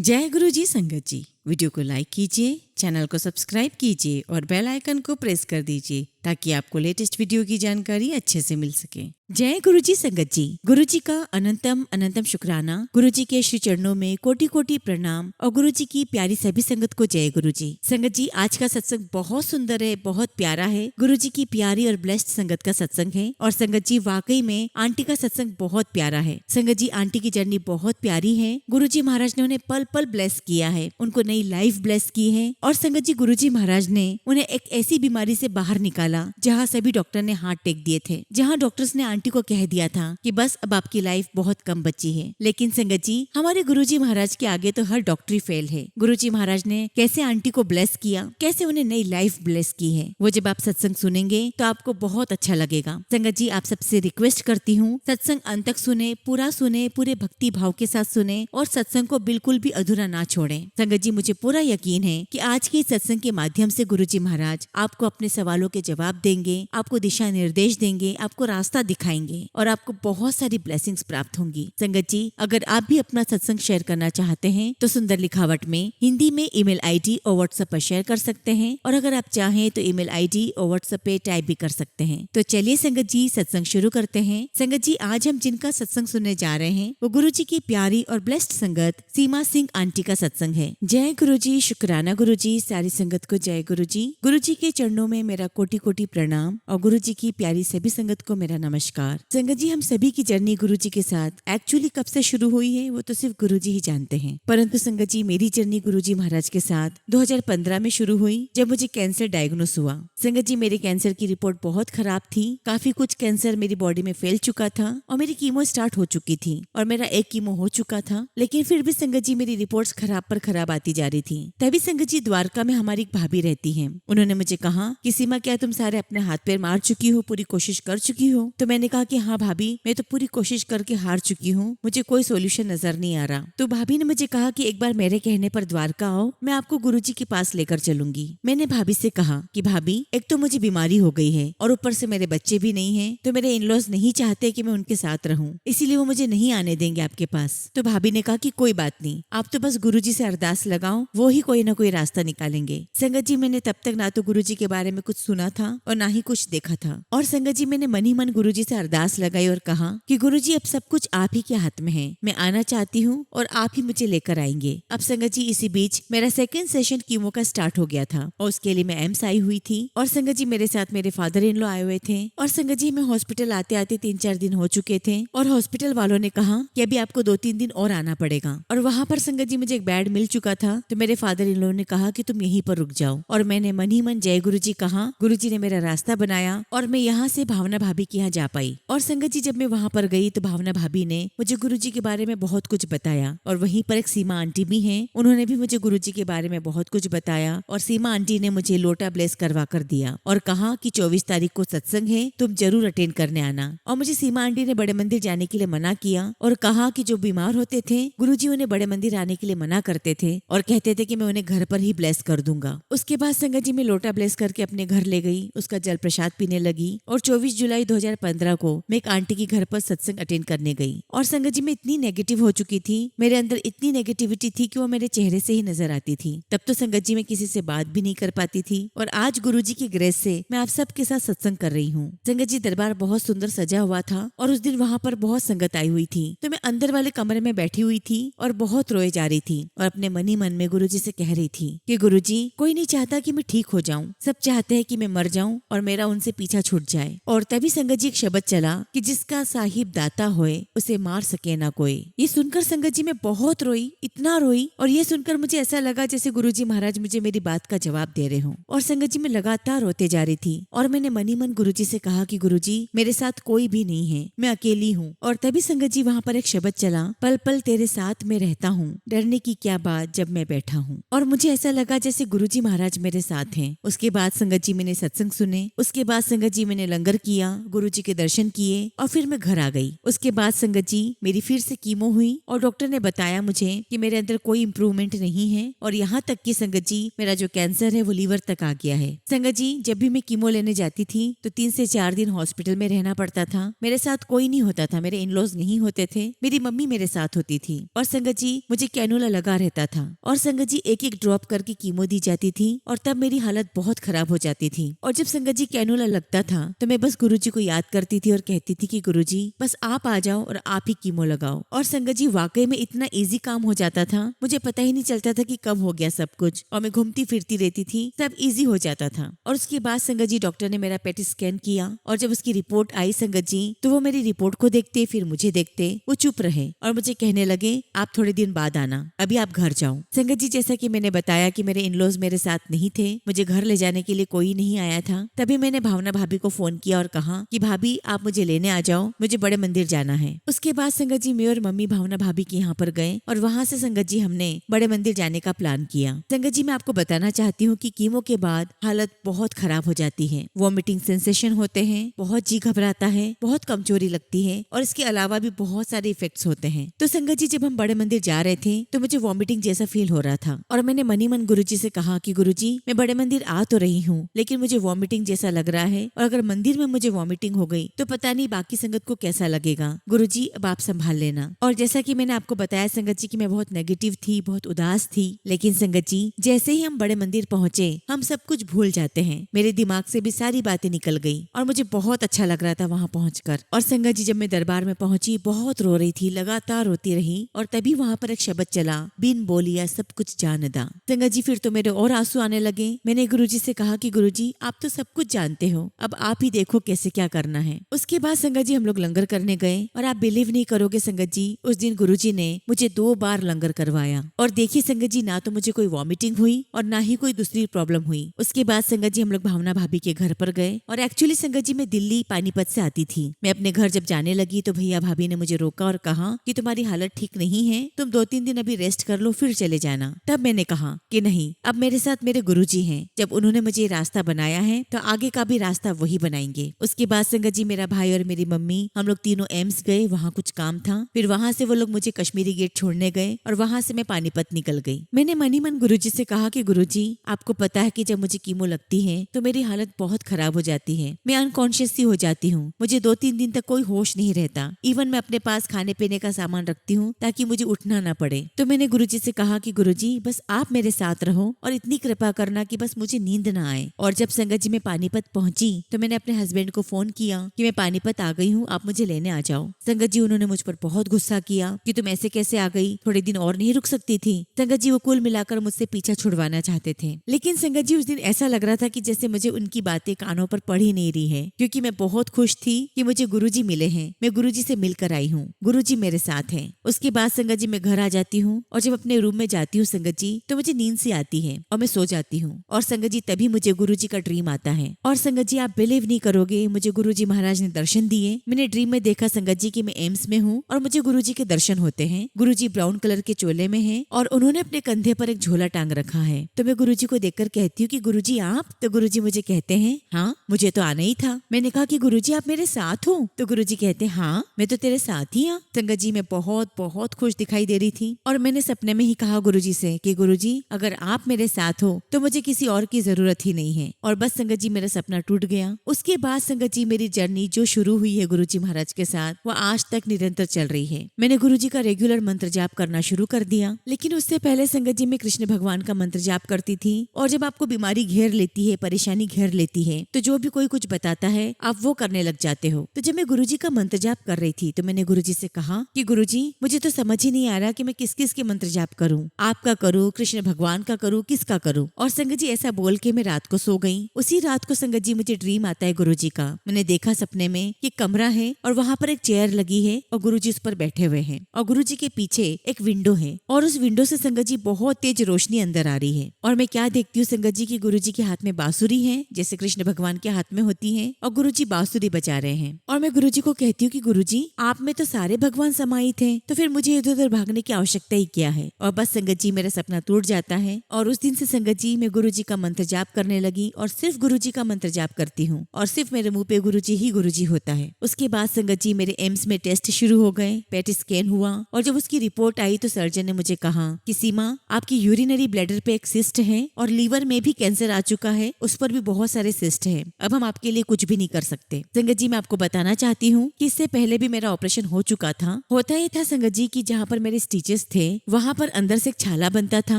जय गुरु जी संगत जी। वीडियो को लाइक कीजिए, चैनल को सब्सक्राइब कीजिए और बेल आइकन को प्रेस कर दीजिए ताकि आपको लेटेस्ट वीडियो की जानकारी अच्छे से मिल सके। जय गुरु जी संगत जी। गुरु जी का अनंतम अनंतम शुक्राना। गुरु जी के श्री चरणों में कोटि कोटि प्रणाम और गुरु जी की प्यारी सभी संगत को जय गुरु जी। संगत जी, आज का सत्संग बहुत सुंदर है, बहुत प्यारा है। गुरु जी की प्यारी और ब्लेस्ड संगत का सत्संग है। और संगत जी, वाकई में आंटी का सत्संग बहुत प्यारा है। संगत जी, आंटी की जर्नी बहुत प्यारी है। गुरु जी महाराज ने उन्हें पल पल ब्लेस किया है, उनको नई लाइफ ब्लेस की है। और संगत जी, गुरु जी महाराज ने उन्हें एक ऐसी बीमारी से बाहर निकाला जहाँ सभी डॉक्टर ने हाथ टेक दिए थे, जहाँ डॉक्टर्स ने आंटी को कह दिया था कि बस अब आपकी लाइफ बहुत कम बची है। लेकिन संगत जी, हमारे गुरुजी महाराज के आगे तो हर डॉक्टरी फेल है। गुरुजी महाराज ने कैसे आंटी को ब्लेस किया, कैसे उन्हें नई लाइफ ब्लेस की है, वो जब आप सत्संग सुनेंगे तो आपको बहुत अच्छा लगेगा। संगत जी, आप सबसे रिक्वेस्ट करती हूँ, सत्संग अंत तक सुने, पूरा सुने, पूरे भक्ति भाव के साथ सुने और सत्संग को बिल्कुल भी अधूरा ना छोड़े। संगत जी, मुझे पूरा यकीन है कि आज के सत्संग के माध्यम से गुरुजी महाराज आपको अपने सवालों के जवाब देंगे, आपको दिशा निर्देश देंगे, आपको रास्ता दिखाएंगे और आपको बहुत सारी ब्लेसिंग्स प्राप्त होंगी। संगत जी, अगर आप भी अपना सत्संग शेयर करना चाहते हैं तो सुंदर लिखावट में हिंदी में ईमेल आईडी और व्हाट्सएप पर शेयर कर सकते हैं, और अगर आप चाहें तो ईमेल आईडी और व्हाट्सएप पे टाइप भी कर सकते हैं। तो चलिए संगत जी, सत्संग शुरू करते हैं। संगत जी, आज हम जिनका सत्संग सुनने जा रहे हैं वो गुरु जी की प्यारी और ब्लेस्ड संगत सीमा सिंह आंटी का सत्संग है। जय गुरु जी, शुक्राना गुरु जी, सारी संगत को जय गुरु जी। गुरु जी के चरणों में मेरा कोटि कोटि प्रणाम और गुरु जी की प्यारी सभी संगत को मेरा नमस्कार। संगत जी, हम सभी की जर्नी गुरु जी के साथ एक्चुअली कब से शुरू हुई है वो तो सिर्फ गुरु जी ही जानते हैं, परंतु संगत जी, मेरी जर्नी गुरु जी महाराज के साथ 2015 में शुरू हुई जब मुझे कैंसर डायग्नोस हुआ। संगत जी, मेरे कैंसर की रिपोर्ट बहुत खराब थी, काफी कुछ कैंसर मेरी बॉडी में फैल चुका था और मेरी कीमो स्टार्ट हो चुकी थी और मेरा एक कीमो हो चुका था, लेकिन फिर भी संगत जी मेरी रिपोर्ट्स खराब पर खराब आती जा रही थी। तभी संगत जी, द्वारका में हमारी एक भाभी रहती है, उन्होंने मुझे कहा कि सीमा, क्या तुम सारे अपने हाथ पैर मार चुकी हो, पूरी कोशिश कर चुकी हो? तो मैंने कहा कि हाँ भाभी, मैं तो पूरी कोशिश करके हार चुकी हूँ, मुझे कोई सोल्यूशन नजर नहीं आ रहा। तो भाभी ने मुझे कहा कि एक बार मेरे कहने पर द्वारका आओ, मैं आपको गुरुजी के पास लेकर चलूंगी। मैंने भाभी से कहा कि भाभी, एक तो मुझे बीमारी हो गई है और ऊपर से मेरे बच्चे भी नहीं है, तो मेरे इन-लॉज नहीं चाहते कि मैं उनके साथ रहूं, इसीलिए वो मुझे नहीं आने देंगे आपके पास। तो भाभी ने कहा कि कोई बात नहीं, आप तो बस गुरुजी से अरदास लगाओ, वो ही कोई ना कोई रास्ता निकालेंगे। संगत जी, मैंने तब तक ना तो गुरुजी के बारे में कुछ सुना था और ना ही कुछ देखा था, और संगत जी, मैंने मन ही मन गुरुजी से अरदास लगाई और कहा कि गुरुजी, अब सब कुछ आप ही के हाथ में है, मैं आना चाहती हूँ और आप ही मुझे लेकर आएंगे। अब संगत जी, इसी बीच मेरा सेकंड सेशन कीमो का स्टार्ट हो गया था और उसके लिए मैं एम्स आई हुई थी, और संगत जी, मेरे साथ मेरे फादर इन लॉ आए हुए थे। और संगत जी, मैं हॉस्पिटल आते आते 3-4 दिन हो चुके थे और हॉस्पिटल वालों ने कहा कि अभी आपको 2-3 दिन और आना पड़ेगा। और वहाँ पर संगत जी, मुझे एक बेड मिल चुका था, तो मेरे फादर इन लॉ ने कहा कि तुम यहीं पर रुक जाओ, और मैंने मन ही मन जय गुरु जी कहा। गुरु जी ने मेरा रास्ता बनाया और मैं यहाँ से भावना भाभी के यहाँ जा पाई। और संगत जी, जब मैं वहाँ पर गई तो भावना भाभी ने मुझे गुरु जी के बारे में बहुत कुछ बताया, और वहीं पर एक सीमा आंटी भी हैं, उन्होंने भी मुझे गुरु जी के बारे में बहुत कुछ बताया। और सीमा आंटी ने मुझे लोटा ब्लेस करवा कर दिया और कहा कि 24 तारीख को सत्संग है, तुम जरूर अटेंड करने आना। और मुझे सीमा आंटी ने बड़े मंदिर जाने के लिए मना किया और कहा कि जो बीमार होते थे गुरु जी उन्हें बड़े मंदिर आने के लिए मना करते थे और कहते थे कि मैं उन्हें घर पर ही ब्लेस कर दूंगा। उसके बाद संगत जी, मैं लोटा ब्लेस करके अपने घर ले गई, उसका जल प्रसाद पीने लगी, और 24 जुलाई 2015 को मैं एक आंटी के घर पर सत्संग अटेंड करने गई। और संगत जी, मैं इतनी नेगेटिव हो चुकी थी, मेरे अंदर इतनी नेगेटिविटी थी कि वो मेरे चेहरे से ही नजर आती थी। तब तो संगत जी, मैं किसी से बात भी नहीं कर पाती थी, और आज गुरु जी की ग्रेस से मैं आप सबके साथ सत्संग कर रही हूँ। संगत जी, दरबार बहुत सुंदर सजा हुआ था और उस दिन वहाँ पर बहुत संगत आई हुई थी, तो मैं अंदर वाले कमरे में बैठी हुई थी और बहुत रोए जा रही थी और अपने मन ही मन में गुरु जी से कह रही थी कि गुरु जी, कोई नहीं चाहता कि मैं ठीक हो जाऊं, सब चाहते हैं कि मैं मर जाऊं और मेरा उनसे पीछा छूट जाए। और तभी संगत जी, एक शब्द चला कि जिसका साहिब दाता होए उसे मार सके ना कोई। ये सुनकर संगत जी, मैं बहुत रोई, इतना रोई, और ये सुनकर मुझे ऐसा लगा जैसे गुरु जी महाराज मुझे मेरी बात का जवाब दे रहे हों। और संगत जी, मैं लगातार रोते जा रही थी और मैंने मन ही मन गुरु जी से कहा कि गुरु जी, मेरे साथ कोई भी नहीं है, मैं अकेली हूँ। और तभी संगत जी, वहाँ पर एक शब्द चला, पल पल तेरे साथ में रहता हूँ, डरने की क्या बात जब मैं बैठा हूँ। और मुझे ऐसा लगा जैसे गुरुजी महाराज मेरे साथ हैं। उसके बाद संगत जी मैंने सत्संग सुने, उसके बाद संगत जी मैंने लंगर किया, गुरुजी के दर्शन किए और फिर मैं घर आ गई। उसके बाद संगत जी मेरी फिर से कीमो हुई और डॉक्टर ने बताया मुझे कि मेरे अंदर कोई इम्प्रूवमेंट नहीं है और यहाँ तक कि संगत जी मेरा जो कैंसर है वो लीवर तक आ गया है। संगत जी जब भी मैं कीमो लेने जाती थी तो 3 से 4 दिन हॉस्पिटल में रहना पड़ता था। मेरे साथ कोई नहीं होता था, मेरे इन-लॉज नहीं होते थे, मेरी मम्मी मेरे साथ होती थी और संगत जी मुझे कैनुला लगा रहता था और संगत जी एक एक ड्रॉप करके कीमो दी जाती थी और तब मेरी हालत बहुत खराब हो जाती थी। और जब संगत जी कैनुला लगता था तो मैं बस गुरुजी को याद करती थी और कहती थी कि गुरुजी बस आप आ जाओ और आप ही कीमो लगाओ। और संगत जी वाकई में इतना इजी काम हो जाता था, मुझे पता ही नहीं चलता था कि कब हो गया सब कुछ और मैं घूमती फिरती रहती थी, सब इजी हो जाता था। और उसके बाद संगत जी डॉक्टर ने मेरा पेट स्कैन किया और जब उसकी रिपोर्ट आई संगत जी तो वो मेरी रिपोर्ट को देखते फिर मुझे देखते, वो चुप रहे और मुझे कहने लगे आप थोड़े दिन बाद आना, अभी आप घर जाओ। संगत जी जैसा कि मैंने बताया कि मेरे इन-लॉज मेरे साथ नहीं थे, मुझे घर ले जाने के लिए कोई नहीं आया था, तभी मैंने भावना भाभी को फोन किया और कहा कि भाभी आप मुझे लेने आ जाओ, मुझे बड़े मंदिर जाना है। उसके बाद संगत जी मैं और मम्मी भावना भाभी के यहाँ पर गए और वहाँ से संगत जी हमने बड़े मंदिर जाने का प्लान किया। संगत जी मैं आपको बताना चाहती हूँ कि कीमो के बाद हालत बहुत खराब हो जाती है, वॉमिटिंग सेंसेशन होते हैं, बहुत जी घबराता है, बहुत कमजोरी लगती है और इसके अलावा भी बहुत सारे इफेक्ट्स होते हैं। तो संगत जी जब हम बड़े मंदिर जा रहे थे तो मुझे वॉमिटिंग जैसा फील हो रहा था और मैंने मनी मन गुरुजी से कहा कि गुरुजी मैं बड़े मंदिर आ तो रही हूँ लेकिन मुझे वॉमिटिंग जैसा लग रहा है और अगर मंदिर में मुझे वॉमिटिंग हो गई तो पता नहीं बाकी संगत को कैसा लगेगा, गुरुजी अब आप संभाल लेना। और जैसा कि मैंने आपको बताया संगत जी कि मैं बहुत नेगेटिव थी, बहुत उदास थी, लेकिन संगत जी जैसे ही हम बड़े मंदिर पहुंचे हम सब कुछ भूल जाते हैं, मेरे दिमाग से भी सारी बातें निकल गई और मुझे बहुत अच्छा लग रहा था वहाँ पहुंचकर। और संगत जी जब मैं दरबार में पहुंची बहुत रो रही थी, लगातार रोती रही और तभी वहाँ पर एक शब्द चला, बिन बोलिया सब कुछ जानदा। संगत जी फिर तो मेरे और आंसू आने लगे। मैंने गुरुजी से कहा कि गुरुजी आप तो सब कुछ जानते हो, अब आप ही देखो कैसे क्या करना है। उसके बाद संगत जी हम लोग लंगर करने गए और आप बिलीव नहीं करोगे संगत जी उस दिन गुरुजी ने मुझे 2 बार लंगर करवाया और देखिए संगत जी ना तो मुझे कोई वॉमिटिंग हुई और ना ही कोई दूसरी प्रॉब्लम हुई। उसके बाद संगत जी हम लोग भावना भाभी के घर पर गए और एक्चुअली संगत जी मैं दिल्ली पानीपत से आती थी। मैं अपने घर जब जाने लगी तो भैया भाभी ने मुझे रोका और कहा कि तुम्हारी हालत ठीक नहीं है, तुम 2-3 दिन अभी रेस्ट कर लो फिर चले जाना। तब मैंने कहा कि नहीं, अब मेरे साथ मेरे गुरुजी हैं, जब उन्होंने मुझे रास्ता बनाया है तो आगे का भी रास्ता वही बनाएंगे। उसके बाद संगत जी मेरा भाई और मेरी मम्मी हम लोग तीनों एम्स गए, वहाँ कुछ काम था, फिर वहाँ से वो लोग मुझे कश्मीरी गेट छोड़ने गए और वहाँ से मैं पानीपत निकल गई। मैंने मनी मन गुरुजी से कहा कि गुरुजी आपको पता है कि जब मुझे कीमो लगती है तो मेरी हालत बहुत खराब हो जाती है, मैं अनकॉन्शियस सी हो जाती हूँ, मुझे 2-3 दिन तक कोई होश नहीं रहता, इवन मैं अपने पास खाने पीने का सामान रखती हूँ ताकि मुझे उठना ना पड़े। तो मैंने गुरुजी से कहा कि गुरुजी बस आप मेरे साथ रहो और इतनी कृपा करना कि बस मुझे नींद ना आए। और जब संगत जी मैं पानीपत पहुंची तो मैंने अपने हस्बैंड को फोन किया कि मैं पानीपत आ गई हूँ, आप मुझे लेने आ जाओ। संगत जी उन्होंने मुझ पर बहुत गुस्सा किया कि तुम ऐसे कैसे आ गई, थोड़े दिन और नहीं रुक सकती थी। संगत जी वो कुल मिलाकर मुझसे पीछा छुड़वाना चाहते थे, लेकिन संगत जी उस दिन ऐसा लग रहा था कि जैसे मुझे उनकी बातें कानों पर पड़ ही नहीं रही है, क्योंकि मैं बहुत खुश थी कि मुझे गुरुजी मिले हैं, मैं गुरुजी से मिलकर आई हूँ, गुरुजी मेरे साथ हैं। उसके बाद संगत जी मैं घर आ जाती हूँ और जब अपने रूम में जाती हूँ संगत जी तो मुझे नींद सी आती है और मैं सो जाती हूँ और संगत जी तभी मुझे गुरुजी का ड्रीम आता है। और संगत जी आप बिलीव नहीं करोगे, मुझे गुरुजी महाराज ने दर्शन दिए। मैंने ड्रीम में देखा संगत जी कि मैं एम्स में हूँ और मुझे गुरुजी के दर्शन होते हैं। गुरुजी ब्राउन कलर के चोले में हैं और उन्होंने अपने कंधे पर एक झोला टांग रखा है। तो मैं गुरुजी को देखकर कहती हूँ कि गुरुजी आप, तो गुरुजी मुझे कहते हैं हाँ मुझे तो आना ही था। मैंने कहा कि गुरुजी आप मेरे साथ हो, तो गुरुजी कहते हैं हाँ मैं तो तेरे साथ ही हूँ। संगत जी मैं बहुत बहुत खुश दिखाई दे रही थी और मैंने सपने में ही कहा गुरुजी से कि गुरुजी अगर आप मेरे साथ हो तो मुझे किसी और की जरूरत ही नहीं है। और बस संगत जी मेरा सपना टूट गया। उसके बाद संगत जी मेरी जर्नी जो शुरू हुई है गुरुजी महाराज के साथ वो आज तक निरंतर चल रही है। मैंने गुरुजी का रेगुलर मंत्र जाप करना शुरू कर दिया, लेकिन उससे पहले संगत जी मैं कृष्ण भगवान का मंत्र जाप करती थी। और जब आपको बीमारी घेर लेती है, परेशानी घेर लेती है, तो जो भी कोई कुछ बताता है आप वो करने लग जाते हो। तो जब मैं गुरुजी का मंत्र जाप कर रही थी तो मैंने गुरुजी से कहा कि गुरुजी मुझे तो समझ ही नहीं आ रहा कि मैं किस किस के मंत्र जाप करूं, आपका करूं, कृष्ण भगवान का करूं, किसका करूं। और संगत जी ऐसा बोल के मैं रात को सो गई। उसी रात को संगत जी मुझे ड्रीम आता है गुरुजी का। मैंने देखा सपने में कि कमरा है और वहाँ पर एक चेयर लगी है और गुरुजी उस पर बैठे हुए हैं और गुरुजी के पीछे एक विंडो है और उस विंडो से संगत जी बहुत तेज रोशनी अंदर आ रही है। और मैं क्या देखती हूँ संगत जी की गुरुजी के हाथ में बांसुरी है जैसे कृष्ण भगवान के हाथ में होती है और गुरुजी बांसुरी बजा रहे हैं। और मैं गुरुजी को कहती हूँ कि गुरुजी आप में तो सारे भगवान समाहित हैं, तो फिर मुझे इधर उधर भागने की आवश्यकता ही क्या है। और बस संगत जी मेरा सपना टूट जाता है है। और उस दिन से संगत जी मैं गुरुजी का मंत्र जाप करने लगी और सिर्फ गुरुजी का मंत्र जाप करती हूँ और सिर्फ मेरे मुंह पे गुरुजी ही गुरुजी होता है। उसके बाद संगत जी मेरे एम्स में टेस्ट शुरू हो गए, पेट स्कैन हुआ और जब उसकी रिपोर्ट आई तो सर्जन ने मुझे कहा कि सीमा, आपकी यूरिनरी ब्लैडर पे एक सिस्ट है और लीवर में भी कैंसर आ चुका है, उस पर भी बहुत सारे सिस्ट है, अब हम आपके लिए कुछ भी नहीं कर सकते। संगत जी मैं आपको बताना चाहती हूँ कि इससे पहले भी मेरा ऑपरेशन हो चुका था। होता ही था संगत जी की जहाँ पर मेरे स्टिचेस थे वहाँ पर अंदर से एक छाला बनता था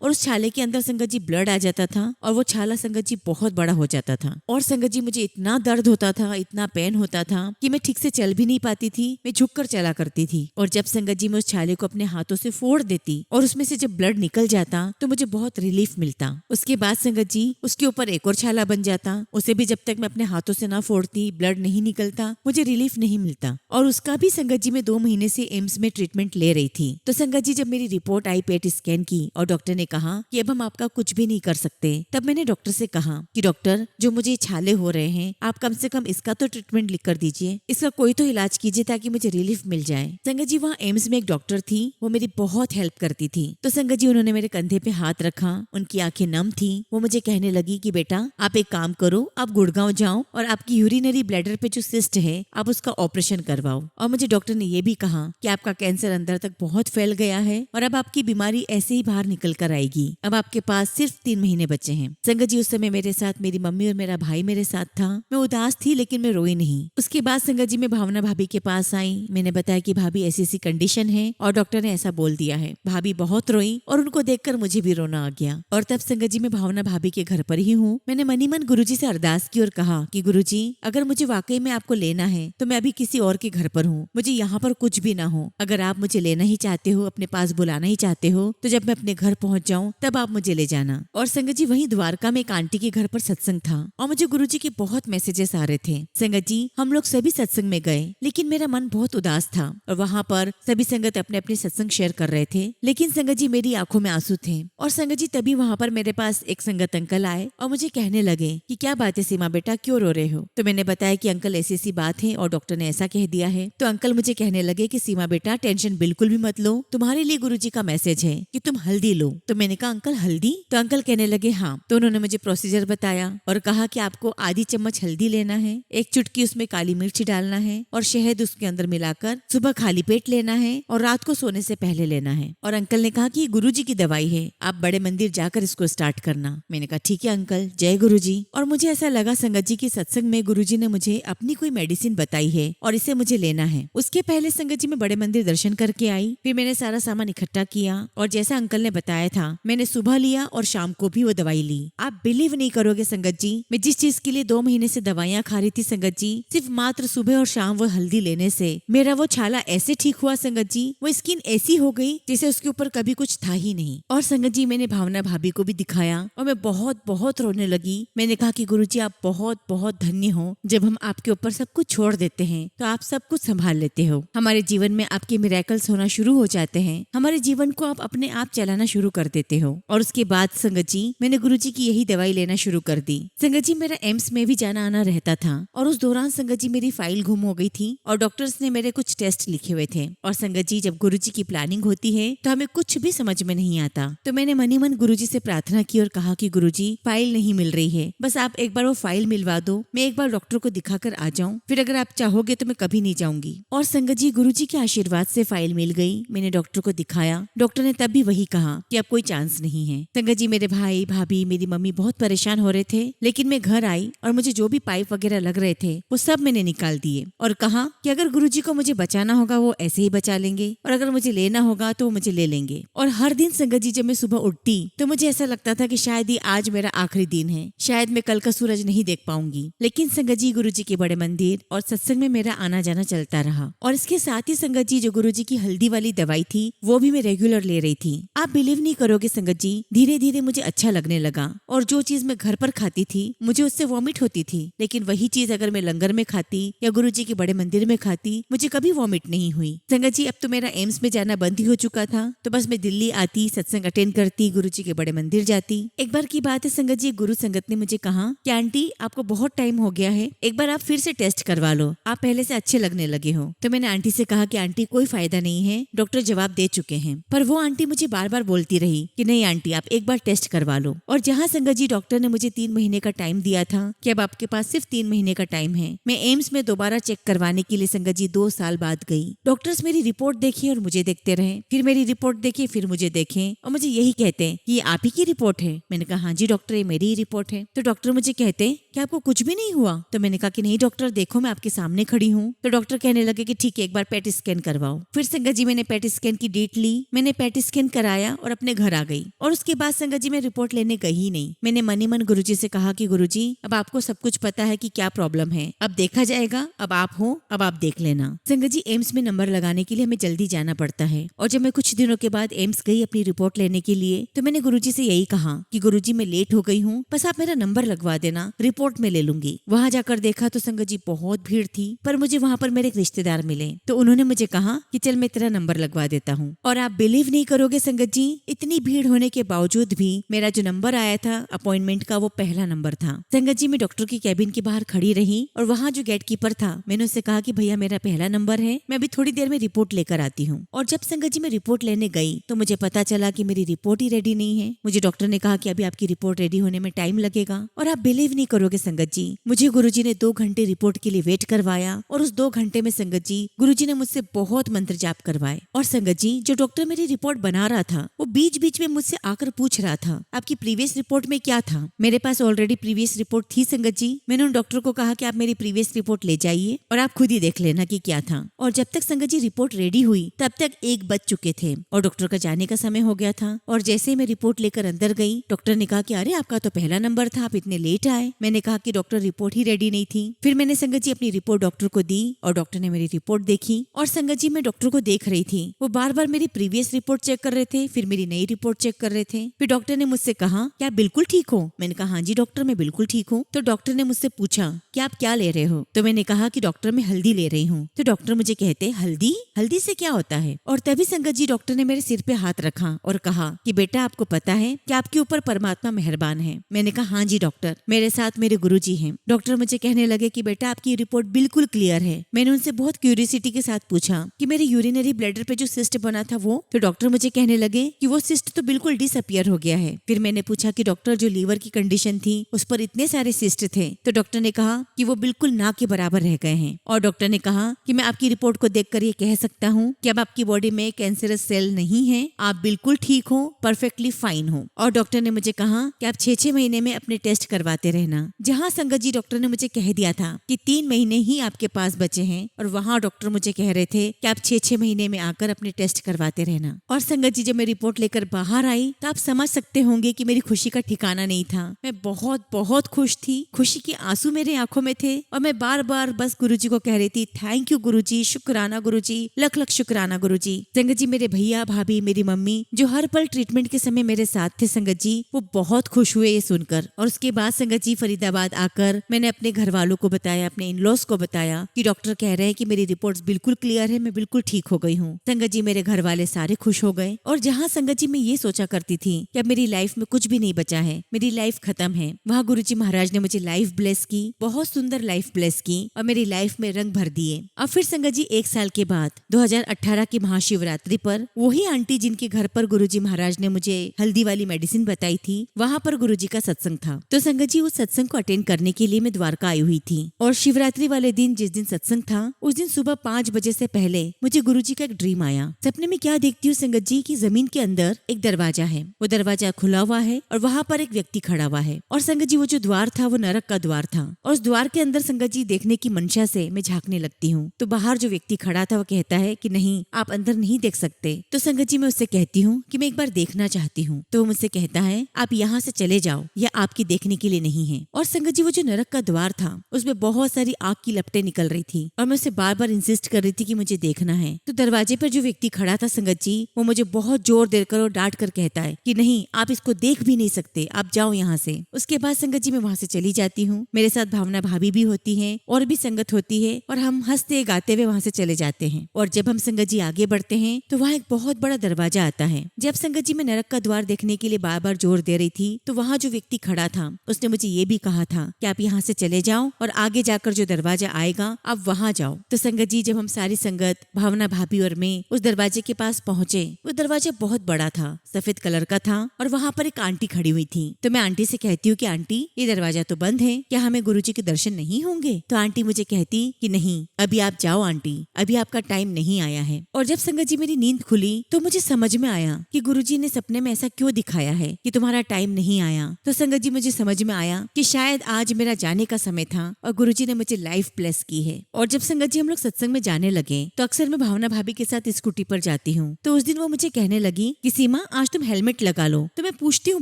और उस छाले के अंदर संगत जी ब्लड आ जाता था और वो छाला संगत जी बहुत बड़ा हो जाता था और संगत जी मुझे इतना दर्द होता था, इतना पेन होता था कि मैं ठीक से चल भी नहीं पाती थी, मैं झुककर चला करती थी। और जब संगत जी मैं उस छाले को अपने हाथों से फोड़ देती और उसमें से जब ब्लड निकल जाता तो मुझे बहुत रिलीफ मिलता। उसके बाद संगत जी उसके ऊपर एक और छाला बन जाता, उसे भी जब तक मैं अपने हाथों से ना फोड़ती, ब्लड नहीं निकलता, मुझे रिलीफ नहीं मिलता। और उसका भी संगत जी मैं 2 महीने से एम्स में ट्रीटमेंट ले रही थी। तो संगत जी जब मेरी रिपोर्ट आई पेट स्कैन की और डॉक्टर ने कहा कि अब हम आपका कुछ भी नहीं कर सकते, तब मैंने डॉक्टर से कहा कि डॉक्टर, जो मुझे छाले हो रहे हैं, आप कम से कम इसका तो ट्रीटमेंट लिख कर दीजिए, इसका कोई तो इलाज कीजिए ताकि मुझे रिलीफ मिल जाए। संगत जी वहाँ एम्स में एक डॉक्टर थी, वो मेरी बहुत हेल्प करती थी। तो संगत जी उन्होंने मेरे कंधे पे हाथ रखा, उनकी आंखें नम थी, वो मुझे कहने लगी कि बेटा आप एक काम करो, आप गुड़गांव जाओ और आपकी यूरिनरी ब्लैडर पे जो सिस्ट है आप उसका ऑपरेशन करवाओ। और मुझे डॉक्टर ने ये भी कहा कि आपका कैंसर अंदर तक बहुत फैल गया है और अब आपकी बीमारी ऐसे ही बाहर निकल कर आएगी, अब आपके पास सिर्फ 3 महीने बचे हैं। संगत जी उस समय मेरे साथ मेरी मम्मी और मेरा भाई मेरे साथ था। मैं उदास थी लेकिन मैं रोई नहीं। उसके बाद संगत जी मैं भावना भाभी के पास आई, मैंने बताया कि भाभी ऐसी ऐसी कंडीशन है और डॉक्टर ने ऐसा बोल दिया है। भाभी बहुत रोई और उनको देखकर मुझे भी रोना आ गया। और तब संगत जी मैं भावना भाभी के घर पर ही हूँ। मैंने मनी मन गुरुजी से अरदास की और कहा कि गुरुजी, अगर मुझे वाकई में आपको लेना है तो मैं अभी किसी और के घर पर हूँ, मुझे यहाँ पर कुछ भी ना हो। अगर आप मुझे लेना ही चाहते हो, अपने पास बुलाना ही चाहते हो, तो जब मैं अपने घर पहुंच जाऊं तब आप मुझे ले जाना। और संगत जी वहीं द्वारका में एक आंटी के घर पर सत्संग था और मुझे गुरुजी के बहुत मैसेजेस आ रहे थे। संगत जी हम लोग सभी सत्संग में गए लेकिन मेरा मन बहुत उदास था और वहाँ पर सभी संगत अपने अपने सत्संग शेयर कर रहे थे, लेकिन संगत जी मेरी आंखों में आंसू थे। और संगत जी तभी वहाँ पर मेरे पास एक संगत अंकल आए और मुझे कहने लगे कि क्या बात है सीमा बेटा, क्यों रो रहे हो? तो मैंने बताया कि अंकल ऐसी ऐसी बात है और डॉक्टर ने ऐसा कह दिया है। तो अंकल मुझे कहने लगे कि सीमा बेटा टेंशन बिल्कुल भी मत लो, तुम्हारे लिए गुरुजी का मैसेज है कि तुम हल्दी लो। तो मैंने कहा अंकल हल्दी? तो अंकल कहने लगे हाँ। तो उन्होंने मुझे प्रोसीजर बताया और कहा कि आपको आधी चम्मच हल्दी लेना है, 1 चुटकी उसमें काली मिर्च डालना है और शहद उसके अंदर मिलाकर सुबह खाली पेट लेना है और रात को सोने से पहले लेना है। और अंकल ने कहा कि गुरुजी की दवाई है, आप बड़े मंदिर जाकर इसको स्टार्ट करना। मैंने कहा ठीक है अंकल, जय गुरुजी। और मुझे ऐसा लगा संगत जी की सत्संग में गुरुजी ने मुझे अपनी कोई मेडिसिन बताई है और इसे मुझे लेना है। उसके पहले संगत जी में बड़े मंदिर दर्शन करके आई, फिर मैंने सारा सामान इकट्ठा किया और जैसा अंकल ने बताया था मैंने सुबह लिया और शाम को भी वो दवाई ली। आप बिलीव नहीं करोगे संगत जी, मैं जिस चीज के लिए 2 महीने से दवाइयाँ खा रही थी संगत जी, सिर्फ मात्र सुबह और शाम वो हल्दी लेने से मेरा वो छाला ऐसे ठीक हुआ संगत जी, वो स्किन ऐसी हो गई जैसे उसके ऊपर कभी कुछ था ही नहीं। और संगत जी मैंने भावना भाभी को भी दिखाया और मैं बहुत बहुत रोने लगी। मैंने कहा कि गुरुजी आप बहुत बहुत धन्य हो, जब हम आपके ऊपर सब कुछ छोड़ देते हैं तो आप सब कुछ संभाल लेते हो। हमारे जीवन में आपके मिरेकल्स होना शुरू हो जाते हैं, हमारे जीवन को आप अपने आप चलाना शुरू कर देते हो। और उसके बाद संगत जी मैंने गुरुजी की यही दवाई लेना शुरू कर दी। संगत जी मेरा एम्स में भी जाना आना रहता था और उस दौरान संगत जी मेरी फाइल गुम हो गई थी और डॉक्टर्स ने मेरे कुछ टेस्ट लिखे हुए थे। और संगत जी जब गुरुजी की प्लानिंग होती है तो हमें कुछ भी समझ में नहीं आता। तो मैंने मनी मन गुरुजी से प्रार्थना की और कहा कि गुरुजी फाइल नहीं मिल रही है, बस आप एक बार वो फाइल मिलवा दो, मैं एक बार डॉक्टर को दिखाकर आ जाऊं, फिर अगर आप चाहोगे तो मैं कभी नहीं जाऊंगी। और संगत जी गुरुजी के आशीर्वाद से फाइल मिल गई। मैंने डॉक्टर को दिखाया, डॉक्टर ने तब भी वही कहा कि अब कोई चांस नहीं है। संगत जी मेरे भाई भाभी मेरी मम्मी बहुत परेशान हो रहे थे, लेकिन मैं घर आई और मुझे जो भी पाइप वगैरह लग रहे थे वो सब मैंने निकाल दिए और कहा कि अगर गुरुजी को मुझे बचाना होगा वो ऐसे ही बचा लेंगे और अगर मुझे लेना होगा तो वो मुझे ले लेंगे। और हर दिन संगत जी जब मैं सुबह उठती तो मुझे ऐसा लगता था कि शायद ही आज मेरा आखिरी दिन है, शायद मैं कल का सूरज नहीं देख पाऊंगी। लेकिन संगत जी गुरुजी के बड़े मंदिर और सत्संग में मेरा आना जाना चलता रहा। और इसके साथ ही संगत जी जो गुरुजी की हल्दी वाली दवाई थी वो भी मैं रेगुलर ले रही थी। आप बिलीव नहीं करोगे संगत जी, धीरे धीरे मुझे अच्छा लगने लगा और जो चीज मैं घर पर खाती थी मुझे उससे वॉमिट होती थी, लेकिन वही चीज अगर मैं लंगर में खाती या गुरुजी के बड़े मंदिर में खाती मुझे कभी वॉमिट नहीं हुई। संगत जी अब तो मेरा एम्स में जाना बंद ही हो चुका था, तो बस मैं दिल्ली आती, सत्संग अटेंड करती, गुरुजी के बड़े मंदिर जाती। एक बार की बात है संगत जी, गुरु संगत ने मुझे कहा कि आंटी आपको बहुत टाइम हो गया है, एक बार आप फिर से टेस्ट करवा लो, आप पहले से अच्छे लगने लगे हो। तो मैंने आंटी से कहा कि आंटी कोई फायदा नहीं है, डॉक्टर जवाब दे चुके हैं। पर वो आंटी मुझे बार बार बोलती रही कि नहीं आंटी, आप एक बार टेस्ट करवा लो। और जहाँ संगत जी डॉक्टर ने मुझे 3 महीने का टाइम दिया था कि अब आपके पास सिर्फ 3 महीने का टाइम है, मैं एम्स में दोबारा चेक करवाने के लिए संगत जी 2 साल बाद गई। डॉक्टर्स मेरी रिपोर्ट देखे और मुझे देखते रहे, फिर मेरी रिपोर्ट देखे, फिर मुझे देखे और मुझे यही कहते हैं कि ये आप ही की रिपोर्ट है। मैंने कहा हाँ जी डॉक्टर, ये मेरी ही रिपोर्ट है। तो डॉक्टर मुझे कहते हैं कि आपको कुछ भी नहीं हुआ। तो मैंने कहा कि नहीं डॉक्टर, देखो मैं आपके सामने खड़ी हूँ। तो डॉक्टर कहने लगे कि ठीक है, एक बार पेट स्कैन करवाओ। फिर संगत जी मैंने पेट स्कैन की डेट ली, मैंने पेट स्कैन कराया और अपने घर आ गई। और उसके बाद संगत जी मैं रिपोर्ट लेने गई ही नहीं। मैंने मन ही मन गुरुजी से कहा कि गुरुजी, अब आपको सब कुछ पता है कि क्या प्रॉब्लम है, अब देखा जाएगा, अब आप हो, अब आप देख लेना। संगत जी एम्स में नंबर लगाने के लिए हमें जल्दी जाना पड़ता है और जब मैं कुछ दिनों के बाद एम्स गई अपनी रिपोर्ट लेने के लिए तो मैंने गुरुजी से यही कहा कि गुरुजी मैं लेट हो गई हूँ, बस आप मेरा नंबर लगवा देना, रिपोर्ट में ले लूंगी। वहाँ जाकर देखा तो संगत जी बहुत भीड़ थी, पर मुझे वहाँ पर मेरे एक रिश्तेदार मिले तो उन्होंने मुझे कहा कि चल मैं तेरा नंबर लगवा देता हूँ। और आप बिलीव नहीं करोगे संगत जी, इतनी भीड़ होने के बावजूद भी मेरा जो नंबर आया था अपॉइंटमेंट का वो पहला नंबर था। संगत जी मैं डॉक्टर की कैबिन के बाहर खड़ी रही और वहाँ जो गेट कीपर था मैंने उससे कहा कि भैया मेरा पहला नंबर है, मैं अभी थोड़ी देर में रिपोर्ट लेकर आती हूँ। और जब संगत जी मैं रिपोर्ट लेने गई तो मुझे पता चला कि मेरी रिपोर्ट ही रेडी नहीं है। मुझे डॉक्टर ने कहा कि अभी आपकी रिपोर्ट रेडी होने में टाइम लगेगा। और आप बिलीव नहीं करोगे संगत जी, मुझे गुरुजी ने 2 घंटे रिपोर्ट के लिए वेट करवाया और उस 2 घंटे में संगत जी गुरुजी ने मुझसे बहुत मंत्र जाप करवाए। और संगत जी जो डॉक्टर मेरी रिपोर्ट बना रहा था वो बीच बीच में मुझसे आकर पूछ रहा था आपकी प्रीवियस रिपोर्ट में क्या था। मेरे पास ऑलरेडी प्रीवियस रिपोर्ट थी संगत जी। मैंने उन डॉक्टर को कहा कि आप मेरी प्रीवियस रिपोर्ट ले जाइए और आप खुद ही देख लेना कि क्या था। और जब तक संगत जी रिपोर्ट रेडी हुई तब तक 1 बज चुके थे और डॉक्टर का जाने का समय हो गया था। और जैसे ही मैं रिपोर्ट लेकर अंदर गई डॉक्टर ने कहा कि अरे आपका तो पहला नंबर था, आप इतने लेट आए। मैंने कहा कि डॉक्टर रिपोर्ट ही रेडी नहीं थी। फिर मैंने संगत जी अपनी रिपोर्ट डॉक्टर को दी और डॉक्टर ने मेरी रिपोर्ट देखी। और संगत जी मैं डॉक्टर को देख रही थी, वो बार बार मेरी प्रीवियस रिपोर्ट चेक कर रहे थे, फिर मेरी नई रिपोर्ट चेक कर रहे थे। फिर डॉक्टर ने मुझसे कहा क्या आप बिल्कुल ठीक हो? मैंने कहा हाँ जी डॉक्टर मैं बिल्कुल ठीक हूँ। तो डॉक्टर ने मुझसे पूछा कि आप क्या ले रहे हो? तो मैंने कहा कि डॉक्टर मैं हल्दी ले रही हूँ। तो डॉक्टर मुझे कहते हल्दी, हल्दी से क्या होता है? और तभी संगत जी डॉक्टर ने मेरे सिर पे हाथ रखा और कहा कि बेटा आपको पता है कि आपके ऊपर परमात्मा मेहरबान है। मैंने कहा हाँ जी डॉक्टर, मेरे साथ मेरे गुरुजी हैं। डॉक्टर मुझे कहने लगे कि बेटा आपकी रिपोर्ट बिल्कुल क्लियर है। मैंने उनसे बहुत क्यूरियोसिटी के साथ पूछा कि मेरे यूरिनरी ब्लैडर पे जो सिस्ट बना था वो, तो डॉक्टर मुझे कहने लगे कि वो सिस्ट तो बिल्कुल डिसअपियर हो गया है। फिर मैंने पूछा कि डॉक्टर जो लीवर की कंडीशन थी उस पर इतने सारे सिस्ट थे, तो डॉक्टर ने कहा कि वो बिल्कुल ना के बराबर रह गए हैं। और डॉक्टर ने कहा कि मैं आपकी रिपोर्ट को देखकर ये कह सकता हूँ कि अब आपकी बॉडी में कैंसरस सेल नहीं है, आप बिल्कुल ठीक हो, परफेक्टली फाइन हो। और डॉक्टर ने मुझे कहा कि आप 6-6 महीने में अपने टेस्ट करवाते रहना। जहाँ संगत जी डॉक्टर ने मुझे कह दिया था कि 3 महीने ही आपके पास बचे हैं और वहाँ डॉक्टर मुझे कह रहे थे कि आप 6-6 महीने में आकर अपने टेस्ट करवाते रहना। और संगत जी जब मैं रिपोर्ट लेकर बाहर आई तो आप समझ सकते होंगे कि मेरी खुशी का ठिकाना नहीं था। मैं बहुत बहुत खुश थी, खुशी के आंसू मेरे आंखों में थे और मैं बार बार बस गुरुजी को कह रही थी थैंक यू गुरुजी, शुक्राना गुरुजी, लख लख शुक्राना गुरुजी। संगत जी मेरे भैया भाभी मेरी मम्मी जो हर पल ट्रीटमेंट के समय मेरे साथ थे संगत जी, वो बहुत खुश हुए ये सुनकर। और उसके बाद संगत जी फरीदाबाद आकर मैंने अपने घर वालों को बताया, अपने इन लॉस को बताया कि डॉक्टर कह रहे हैं कि मेरी रिपोर्ट्स बिल्कुल क्लियर है, मैं बिल्कुल ठीक हो गई हूँ। संगत जी मेरे घर वाले सारे खुश हो गए। और जहाँ संगत जी मैं ये सोचा करती थी कि अब मेरी लाइफ में कुछ भी नहीं बचा है, मेरी लाइफ खत्म है, वहाँ गुरुजी महाराज ने मुझे लाइफ ब्लेस की, बहुत सुंदर लाइफ ब्लेस की और मेरी लाइफ में रंग भर दिए। अब फिर संगत जी 1 साल के बाद 2018 की महाशिवरात्रि पर वही आंटी जिनके घर पर गुरुजी महाराज ने मुझे हल्दी वाली मेडिसिन बताई थी, वहाँ पर गुरुजी का सत्संग था। तो संगत जी उस सत्संग को अटेंड करने के लिए मैं द्वारका आई हुई थी। और शिवरात्रि वाले दिन जिस दिन सत्संग था उस दिन सुबह 5 बजे से पहले मुझे गुरुजी का एक ड्रीम आया। सपने में क्या देखती हूँ संगत जी की जमीन के अंदर एक दरवाजा है, वो दरवाजा खुला हुआ है और वहाँ पर एक व्यक्ति खड़ा हुआ है। और संगत जी वो जो द्वार था वो नरक का द्वार था और उस द्वार के अंदर संगत जी देखने की मंशा से मैं झांकने लगती हूँ। तो बाहर जो व्यक्ति खड़ा था वो कहता है कि नहीं आप अंदर नहीं देख सकते। तो संगत जी मैं उससे कहती हूँ कि मैं एक बार देखना चाहती हूँ। तो वो मुझसे कहता है आप यहाँ से चले जाओ, यह आपकी देखने के लिए नहीं है। और संगत जी वो जो नरक का द्वार था उसमें बहुत सारी आग की लपटें निकल रही थी और मैं उससे बार बार इंसिस्ट कर रही थी कि मुझे देखना है। तो दरवाजे पर जो व्यक्ति खड़ा था संगत जी वो मुझे बहुत जोर देकर और डांट कर कहता है कि नहीं आप इसको देख भी नहीं सकते, आप जाओ यहाँ से। उसके बाद संगत जी मैं वहाँ से चली जाती हूँ। मेरे साथ भावना भाभी भी होती है और भी संगत होती है और हम हंसते गाते हुए वहाँ से चले जाते हैं। और जब हम संगत जी आगे बढ़ते हैं तो वहाँ एक बहुत बड़ा दरवाजा आता है। जब संगत जी मैं नरक का द्वार देखने के लिए बार बार जोर दे रही थी तो वहाँ जो व्यक्ति खड़ा था उसने मुझे ये भी कहा था कि आप यहाँ से चले जाओ और आगे जाकर जो दरवाजा आएगा आप वहाँ जाओ। तो संगत जी जब हम सारी संगत भावना भाभी और मैं उस दरवाजे के पास पहुंचे, वो दरवाजा बहुत बड़ा था, सफेद कलर का था और वहाँ पर एक आंटी खड़ी हुई थी। तो मैं आंटी से कहती हूँ कि आंटी ये दरवाजा तो बंद है, क्या हमें गुरुजी के दर्शन नहीं होंगे? तो आंटी मुझे कहती कि नहीं, अभी आप जाओ आंटी, अभी आपका टाइम नहीं आया है। और जब संगत जी मेरी नींद खुली तो मुझे समझ में आया कि गुरुजी ने सपने में ऐसा क्यों दिखाया है कि तुम्हारा टाइम नहीं आया। तो संगत जी मुझे समझ में आया कि शायद आज मेरा जाने का समय था और गुरुजी ने मुझे लाइफ ब्लेस की है। और जब संगत जी हम लोग सत्संग में जाने लगे तो अक्सर मैं भावना भाभी के साथ स्कूटी पर जाती हूँ। तो उस दिन वो मुझे कहने लगी कि सीमा आज तुम हेलमेट लगा लो। तो मैं पूछती हूँ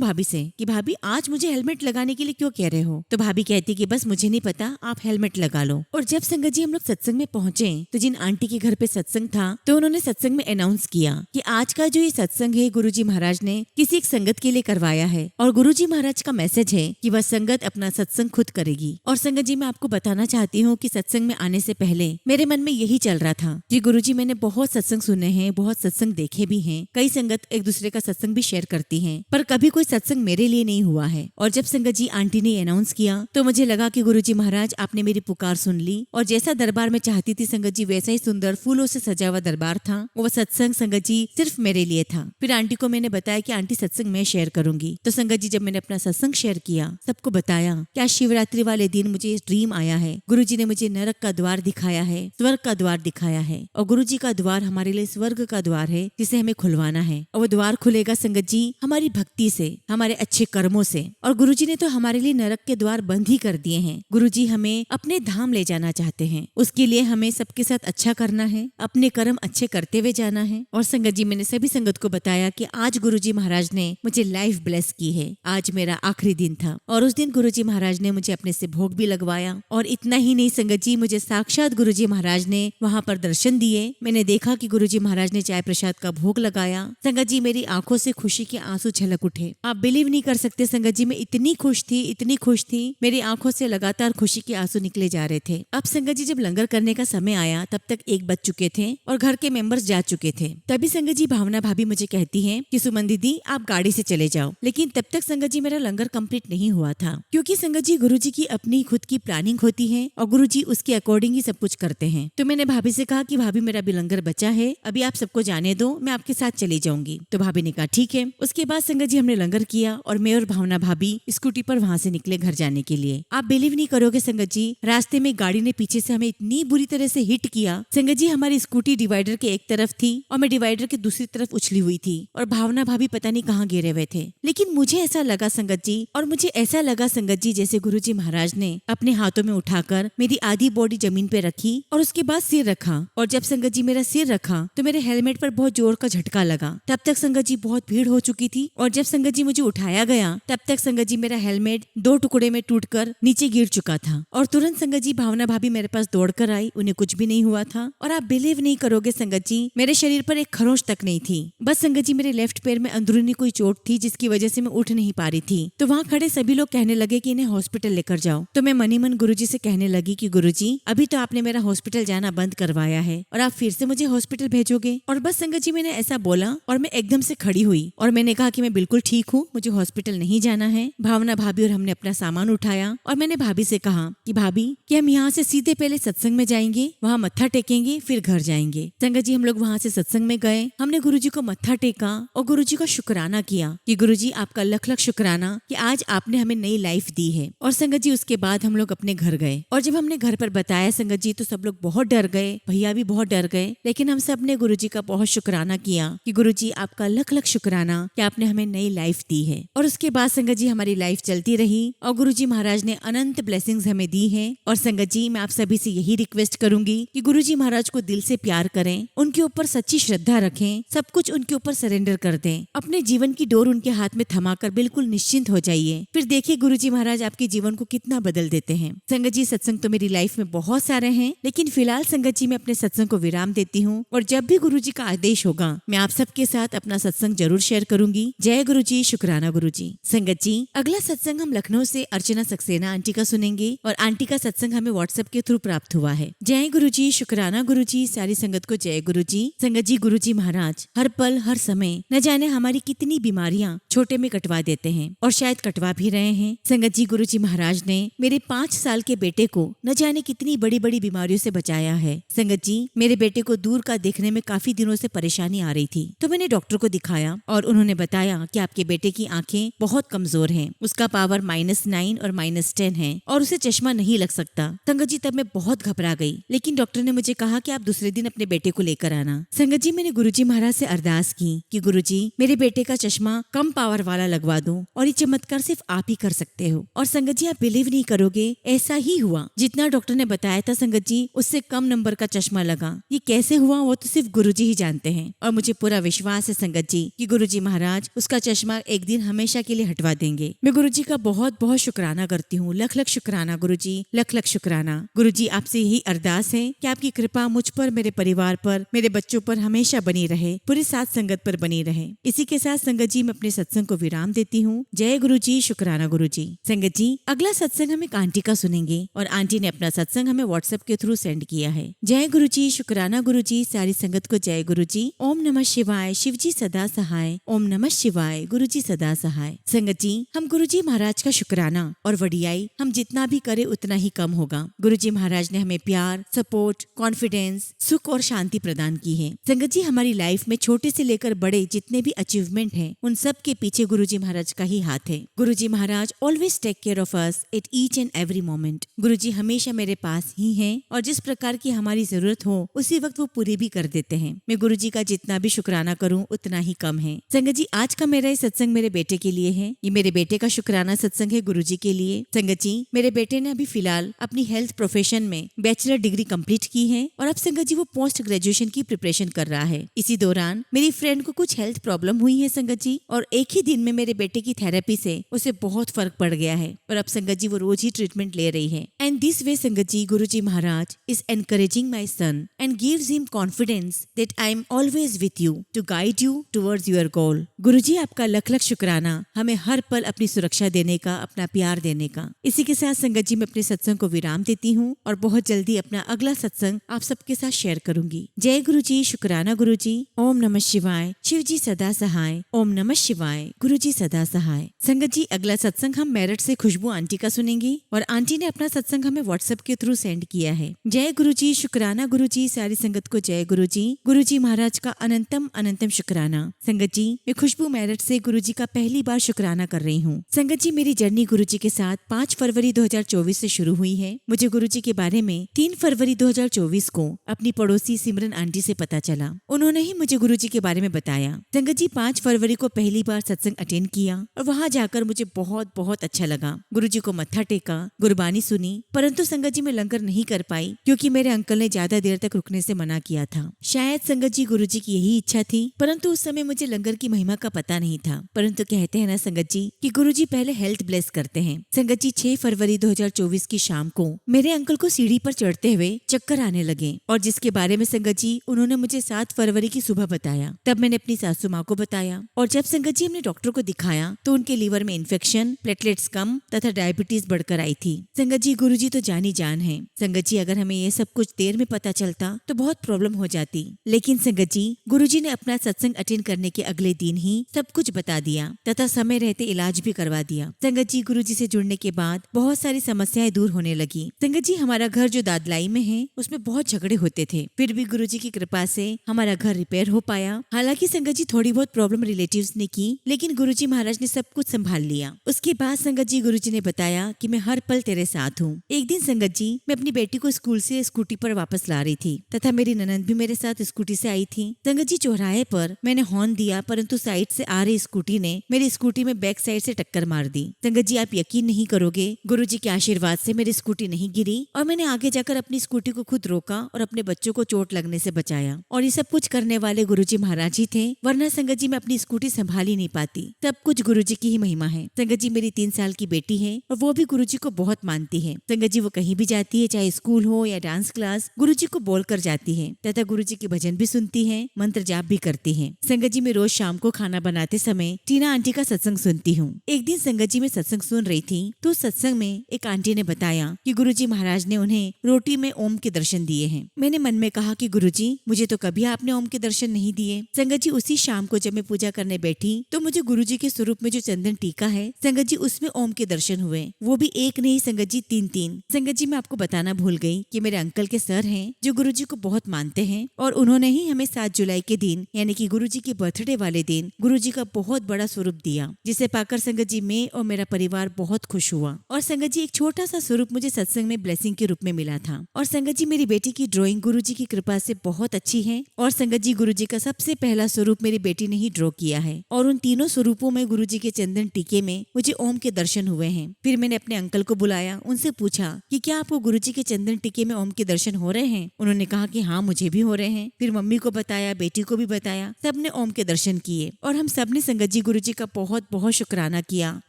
भाभी से कि भाभी आज मुझे हेलमेट लगाने के लिए क्यों कह रहे हो? तो भाभी कहती कि बस मुझे नहीं पता, आप हेलमेट लगा लो। और जब संगत जी हम लोग सत्संग में पहुंचे तो जिन आंटी के घर पे सत्संग था तो उन्होंने सत्संग में अनाउंस किया कि आज का जो ये सत्संग है गुरुजी महाराज ने किसी एक संगत के लिए करवाया है और गुरुजी महाराज का मैसेज है कि वह संगत अपना सत्संग खुद करेगी। और संगत जी मैं आपको बताना चाहती हूँ कि सत्संग में आने से पहले मेरे मन में यही चल रहा था कि गुरुजी मैंने बहुत सत्संग सुने हैं, बहुत सत्संग देखे भी हैं, कई संगत एक दूसरे का सत्संग भी शेयर करती हैं, पर कभी कोई सत्संग मेरे लिए नहीं हुआ है। और जब संगत जी आंटी ने अनाउंस किया तो मुझे लगा कि गुरुजी महाराज आपने मेरी पुकार सुन ली और जैसा दरबार में चाहती थी संगत जी वैसा ही सुंदर फूलों से सजा हुआ दरबार था। वो सत्संग संगत जी सिर्फ मेरे लिए था। फिर आंटी को मैंने बताया कि आंटी सत्संग मैं शेयर करूंगी। तो संगत जी जब मैंने अपना सत्संग शेयर किया, सबको बताया कि आज शिवरात्रि वाले दिन मुझे ड्रीम आया है, गुरुजी ने मुझे नरक का द्वार दिखाया है, स्वर्ग का द्वार दिखाया है और गुरुजी का द्वार हमारे लिए स्वर्ग का द्वार है जिसे हमें खुलवाना है। और वो द्वार खुलेगा संगत जी हमारी भक्ति से, हमारे अच्छे कर्मों से। और गुरुजी ने तो हमारे लिए नरक के द्वार बंद ही कर दिए हैं। गुरुजी हमें अपने धाम ले जाना चाहते हैं, उसके लिए हमें सबके साथ अच्छा करना है, अपने कर्म अच्छे करते हुए जाना है। और संगत जी मैंने सभी संगत को बताया कि आज गुरुजी महाराज ने मुझे लाइफ ब्लेस की है, आज मेरा आखिरी दिन था। और उस दिन गुरुजी महाराज ने मुझे अपने से भोग भी लगवाया। और इतना ही नहीं संगत जी, मुझे साक्षात गुरुजी महाराज ने वहाँ पर दर्शन दिए। मैंने देखा कि गुरुजी महाराज ने चाय प्रसाद का भोग लगाया। संगत जी मेरी आंखों से खुशी के आंसू झलक उठे। आप बिलीव नहीं कर सकते संगत जी, मैं इतनी खुश थी, इतनी खुश थी, मेरी आंखों से लगातार खुशी के आंसू निकले जा रहे थे। अब संगत जी जब लंगर करने का समय आया तब तक 1 बज चुके थे और घर के मेंबर्स जा चुके थे। तभी संगत जी भावना भाभी मुझे कहती हैं कि सुमन दीदी आप गाड़ी से चले जाओ। लेकिन तब तक संगत जी मेरा लंगर कंप्लीट नहीं हुआ था, क्योंकि संगत जी गुरुजी की अपनी खुद की प्लानिंग होती है और गुरुजी उसके अकॉर्डिंग ही सब कुछ करते हैं। तो मैंने भाभी से कहा कि भाभी मेरा भी लंगर बचा है, अभी आप सबको जाने दो, मैं आपके साथ चली जाऊंगी। तो भाभी ने कहा ठीक है। उसके बाद संगत जी हमने लंगर किया और मैं और भावना भाभी स्कूटी पर वहाँ से निकले घर जाने के लिए। आप बिलीव नहीं करोगे संगत जी, रास्ते में गाड़ी ने पीछे से हमें इतनी बुरी तरह से हिट किया। संगत जी हमारी स्कूटी डिवाइडर के एक तरफ थी और मैं डिवाइडर के दूसरी तरफ उछली हुई थी और भावना भाभी पता नहीं कहाँ गिरे हुए थे। लेकिन मुझे ऐसा लगा संगत जी, और मुझे ऐसा लगा संगत जी जैसे गुरुजी महाराज ने अपने हाथों में उठाकर मेरी आधी बॉडी जमीन पे रखी और उसके बाद सिर रखा। और जब संगत जी मेरा सिर रखा तो मेरे हेलमेट पर बहुत जोर का झटका लगा। तब तक संगत जी बहुत भीड़ हो चुकी थी और जब संगत जी मुझे उठाया गया तब तक संगत जी मेरा हेलमेट 2 टुकड़े में टूटकर नीचे गिर चुका था। और तुरंत संगत जी भावना भाभी मेरे पास दौड़कर आई, उन्हें कुछ भी नहीं हुआ था। और आप बिलीव नहीं करोगे संगत जी, मेरे शरीर पर एक खरोंच तक नहीं थी। बस संगत जी मेरे लेफ्ट पैर में अंदरूनी कोई चोट थी जिसकी वजह से मैं उठ नहीं पा रही थी। तो वहाँ खड़े सभी लोग कहने लगे कि इन्हें हॉस्पिटल लेकर जाओ। तो मैं मनी मन गुरुजी से कहने लगी कि गुरुजी अभी तो आपने मेरा हॉस्पिटल जाना बंद करवाया है और आप फिर से मुझे हॉस्पिटल भेजोगे? और बस संगत जी मैंने ऐसा बोला और मैं एकदम से खड़ी हुई और मैंने कहा कि मैं बिल्कुल ठीक हूँ, मुझे हॉस्पिटल नहीं जाना है। भावना भाभी और हमने अपना सामान उठाया और मैंने भाभी से कहा कि भाभी कि हम यहाँ से सीधे पहले सत्संग में जाएंगे, वहाँ मत्था टेकेंगे, फिर घर जाएंगे। संगत जी हम लोग वहाँ से सत्संग में गए, हमने गुरुजी को मत्था टेका और गुरुजी को शुक्राना किया कि गुरुजी आपका लख लख शुक्राना कि आज आपने हमें नई लाइफ दी है। और संगत जी उसके बाद हम लोग अपने घर गए और जब हमने घर पर बताया संगत जी तो सब लोग बहुत डर गए, भैया भी बहुत डर गए। लेकिन हम सब ने गुरुजी का बहुत शुक्राना किया कि गुरुजी आपका लख लख शुक्राना कि आपने हमें नई लाइफ दी है। और उसके बाद संगत जी हमारी लाइफ चलती रही और गुरुजी महाराज ने अनंत ब्लेसिंग्स हमें दी है। और संगत जी मैं आप सभी से यही रिक्वेस्ट करूंगी कि गुरुजी महाराज को दिल से प्यार करें, उनके ऊपर सच्ची श्रद्धा रखें, सब कुछ उनके ऊपर सरेंडर कर दें, अपने जीवन की डोर उनके हाथ में थमाकर बिल्कुल निश्चिंत हो जाइए। फिर देखिए गुरुजी महाराज आपके जीवन को कितना बदल देते हैं। संगत जी सत्संग तो मेरी लाइफ में बहुत सारे हैं, लेकिन फिलहाल संगत जी मैं अपने सत्संग को विराम देती हूँ और जब भी गुरुजी का आदेश होगा मैं आप सबके साथ अपना सत्संग जरूर शेयर करूंगी। जय गुरुजी, शुक्राना गुरुजी। संगत जी अगला सत्संग हम लखनऊ से अर्चना सक्सेना आंटी का सुनेंगे और आंटी का सत्संग हमें व्हाट्सएप के थ्रू प्राप्त हुआ है। जय गुरुजी, शुक्राना गुरुजी। सारी संगत को जय गुरुजी। संगत जी गुरुजी महाराज हर पल हर समय न जाने हमारी कितनी बीमारियां छोटे में कटवा देते हैं और शायद कटवा भी रहे हैं। संगत जी गुरुजी महाराज ने मेरे 5 साल के बेटे को न जाने कितनी बड़ी बड़ी बीमारियों से बचाया है। संगत जी मेरे बेटे को दूर का देखने में काफी दिनों से परेशानी आ रही थी तो मैंने डॉक्टर को दिखाया दिया और उन्होंने बताया कि आपके बेटे की आंखें बहुत कमजोर हैं, उसका पावर -9 और -10 है और उसे चश्मा नहीं लग सकता। संगत जी तब मैं बहुत घबरा गई, लेकिन डॉक्टर ने मुझे कहा कि आप दूसरे दिन अपने बेटे को लेकर आना। संगत जी मैंने गुरुजी महाराज से अरदास की कि गुरुजी मेरे बेटे का चश्मा कम पावर वाला लगवा दो और ये चमत्कार सिर्फ आप ही कर सकते हो। और संगत जी आप बिलीव नहीं करोगे, ऐसा ही हुआ। जितना डॉक्टर ने बताया था संगत जी उससे कम नंबर का चश्मा लगा। ये कैसे हुआ वो तो सिर्फ गुरुजी ही जानते हैं और मुझे पूरा विश्वास है संगत जी कि गुरुजी महाराज उसका चश्मा एक दिन हमेशा के लिए हटवा देंगे। मैं गुरुजी का बहुत बहुत शुक्राना करती हूँ। लख लख शुक्राना गुरुजी, लख लख शुक्राना। गुरुजी आपसे यही अरदास है कि आपकी कृपा मुझ पर, मेरे परिवार पर, मेरे बच्चों पर हमेशा बनी रहे, पूरी साथ संगत पर बनी रहे। इसी के साथ संगत जी मैं अपने सत्संग को विराम देती हूँ। जय गुरुजी, शुक्राना गुरुजी। संगत जी अगला सत्संग हम एक आंटी का सुनेंगे और आंटी ने अपना सत्संग हमें व्हाट्सएप के थ्रू सेंड किया है। जय गुरुजी, शुक्राना गुरुजी। सारी संगत को जय गुरुजी। ओम नमः शिवाय, शिव जी सदा सहाय। ओम नमः शिवाय, गुरुजी सदा सहाय। संगत जी हम गुरुजी महाराज का शुक्राना और वडियाई हम जितना भी करे उतना ही कम होगा। गुरुजी महाराज ने हमें प्यार, सपोर्ट, कॉन्फिडेंस, सुख और शांति प्रदान की है। संगत जी हमारी लाइफ में छोटे से लेकर बड़े जितने भी अचीवमेंट हैं उन सब के पीछे गुरुजी महाराज का ही हाथ है। Guruji Maharaj always take care of us at each and every moment. Guruji हमेशा मेरे पास ही हैं और जिस प्रकार की हमारी जरूरत हो उसी वक्त वो पूरी भी कर देते हैं। मैं गुरुजी का जितना भी शुक्राना करूं उतना ही कम है। संगत जी आज का मेरा ये सत्संग मेरे बेटे के लिए है। ये मेरे बेटे का शुक्राना सत्संग है गुरुजी के लिए। संगत जी मेरे बेटे ने अभी फिलहाल अपनी हेल्थ प्रोफेशन में बैचलर डिग्री कंप्लीट की है और अब संगत जी वो पोस्ट ग्रेजुएशन की प्रिपरेशन कर रहा है। इसी दौरान मेरी फ्रेंड को कुछ हेल्थ प्रॉब्लम हुई है संगत जी और एक ही दिन में मेरे बेटे की थेरेपी से उसे बहुत फर्क पड़ गया है और अब संगत जी वो रोज ही ट्रीटमेंट ले रही है। And this way Sangat ji Guruji Maharaj is encouraging my son and gives him confidence that I am always with you to guide you towards your goal. Guruji आपका लख लख शुक्राना हमें हर पल अपनी सुरक्षा देने का, अपना प्यार देने का। इसी के साथ संगत जी मैं अपने सत्संग को विराम देती हूँ और बहुत जल्दी अपना अगला सत्संग आप सबके साथ शेयर करूंगी। जय गुरुजी, शुक्राना गुरुजी। ओम नमः शिवाय, शिव जी सदा सहाय। ओम नमः शिवाय, गुरुजी सदा सहाय। संगत जी अगला सत्संग हम मेरठ से खुशबू आंटी का सुनेंगे और आंटी ने अपना सत्संग हमें व्हाट्सएप के थ्रू सेंड किया है। जय गुरुजी, शुक्राना गुरुजी। सारी संगत को जय गुरुजी। गुरुजी महाराज का अनंतम अनंतम शुक्राना। संगत जी मैं खुशबू मेरठ से गुरुजी का पहली बार शुक्राना कर रही हूँ। संगत जी मेरी जर्नी गुरुजी के साथ 5 फरवरी 2024 से शुरू हुई है। मुझे गुरुजी के बारे में 3 फरवरी 2024 को अपनी पड़ोसी सिमरन आंटी से पता चला। उन्होंने ही मुझे गुरुजी के बारे में बताया। संगत जी 5 फरवरी को पहली बार सत्संग अटेंड किया और वहाँ जाकर मुझे बहुत बहुत अच्छा लगा। गुरुजी को मत्था टेका, गुरबानी सुनी, परंतु संगत जी मैं लंगर नहीं कर पाई क्योंकि मेरे अंकल ने ज्यादा देर तक रुकने से मना किया था। शायद संगत जी गुरुजी की यही इच्छा थी, परंतु उस समय मुझे लंगर की महिमा का पता नहीं था। परंतु कहते हैं ना संगत जी कि गुरुजी पहले हेल्थ ब्लेस करते हैं। संगत जी 6 फरवरी 2024 की शाम को मेरे अंकल को सीढ़ी पर चढ़ते हुए चक्कर आने लगे और जिसके बारे में संगत जी उन्होंने मुझे 7 फरवरी की सुबह बताया। तब मैंने अपनी सासू माँ को बताया और जब संगत जी हमने डॉक्टर को दिखाया तो उनके लीवर में इन्फेक्शन, प्लेटलेट्स कम तथा डायबिटीज बढ़कर आई थी। संगत जी गुरुजी तो जानी जान है। संगत जी अगर हमें ये सब कुछ देर में पता चलता तो बहुत प्रॉब्लम हो जाती, लेकिन संगत जी गुरुजी ने अपना सत्संग अटेंड करने के अगले दिन ही सब कुछ बता दिया तथा समय रहते इलाज भी करवा दिया। संगत जी गुरुजी से जुड़ने के बाद बहुत सारी समस्याएं दूर होने लगी। संगत जी हमारा घर जो दादलाई में है उसमें बहुत झगड़े होते थे, फिर भी गुरुजी की कृपा से हमारा घर रिपेयर हो पाया। हालांकि संगत जी थोड़ी बहुत प्रॉब्लम रिलेटिव्स ने की, लेकिन गुरुजी महाराज ने सब कुछ संभाल लिया। उसके बाद संगत जी गुरुजी ने बताया कि मैं हर पल तेरे साथ हूँ। एक दिन संगत जी मैं अपनी बेटी को स्कूल से स्कूटी पर वापस ला रही थी तथा मेरी ननद भी मेरे साथ स्कूटी से आई थी। संगत जी चौराहे पर मैंने हॉर्न दिया, परंतु साइड से आ रही स्कूटी ने मेरी स्कूटी में बैक साइड से टक्कर मार दी। संगत जी आप यकीन नहीं करोगे, गुरुजी के आशीर्वाद से मेरी स्कूटी नहीं गिरी और मैंने आगे जाकर अपनी स्कूटी को खुद रोका और अपने बच्चों को चोट लगने से बचाया। और ये सब कुछ करने वाले गुरुजी महाराज ही थे, वरना संगत जी मैं अपनी स्कूटी संभाल ही नहीं पाती। सब कुछ गुरुजी की ही महिमा है। संगत जी मेरी 3 साल की बेटी है और वो भी गुरुजी को बहुत मानती है। संगत जी वो कहीं भी जाती है, चाहे स्कूल हो या डांस क्लास, गुरुजी को बोल कर जाती है तथा गुरुजी के भजन भी सुनती है, मंत्र जाप भी करती है। संगत जी मैं रोज शाम को खाना बनाते समय टीना आंटी का सत्संग सुनती हूँ। एक दिन संगत जी मैं सत्संग सुन रही थी तो सत्संग में एक आंटी ने बताया कि गुरुजी महाराज ने उन्हें रोटी में ओम के दर्शन दिए हैं। मैंने मन में कहा कि गुरुजी मुझे तो कभी आपने ओम के दर्शन नहीं दिए। संगत जी उसी शाम को जब मैं पूजा करने बैठी तो मुझे गुरुजी के स्वरूप में जो चंदन टीका है संगत जी उसमें ओम के दर्शन हुए, वो भी एक नहीं संगत जी 3-3। संगत जी मैं आपको बताना भूल गई कि मेरे अंकल के सर हैं जो गुरुजी को बहुत मानते हैं और उन्होंने ही हमें 7 जुलाई के दिन यानी कि गुरुजी के बर्थडे बर्थडे वाले दिन गुरुजी का बहुत बड़ा स्वरूप दिया, जिसे पाकर संगत जी मैं और मेरा परिवार बहुत खुश हुआ। और संगत जी एक छोटा सा स्वरूप मुझे सत्संग में ब्लेसिंग के रूप में मिला था। और संगत जी मेरी बेटी की ड्राइंग गुरुजी की कृपा से बहुत अच्छी है। और संगत जी गुरुजी का सबसे पहला स्वरूप मेरी बेटी ने ही ड्रॉ किया है। और उन तीनों स्वरूपों में गुरुजी के चंदन टीके में मुझे ओम के दर्शन हुए हैं। फिर मैंने अपने अंकल को बुलाया, उनसे पूछा कि क्या आपको गुरुजी के चंदन टीके में ओम के दर्शन हो रहे हैं। उन्होंने कहा कि हाँ मुझे भी हो रहे हैं। फिर मम्मी को बताया, बेटी को भी बताया, सबने ओम के दर्शन किए। और हम सबने संगत जी गुरुजी का बहुत बहुत शुक्राना किया।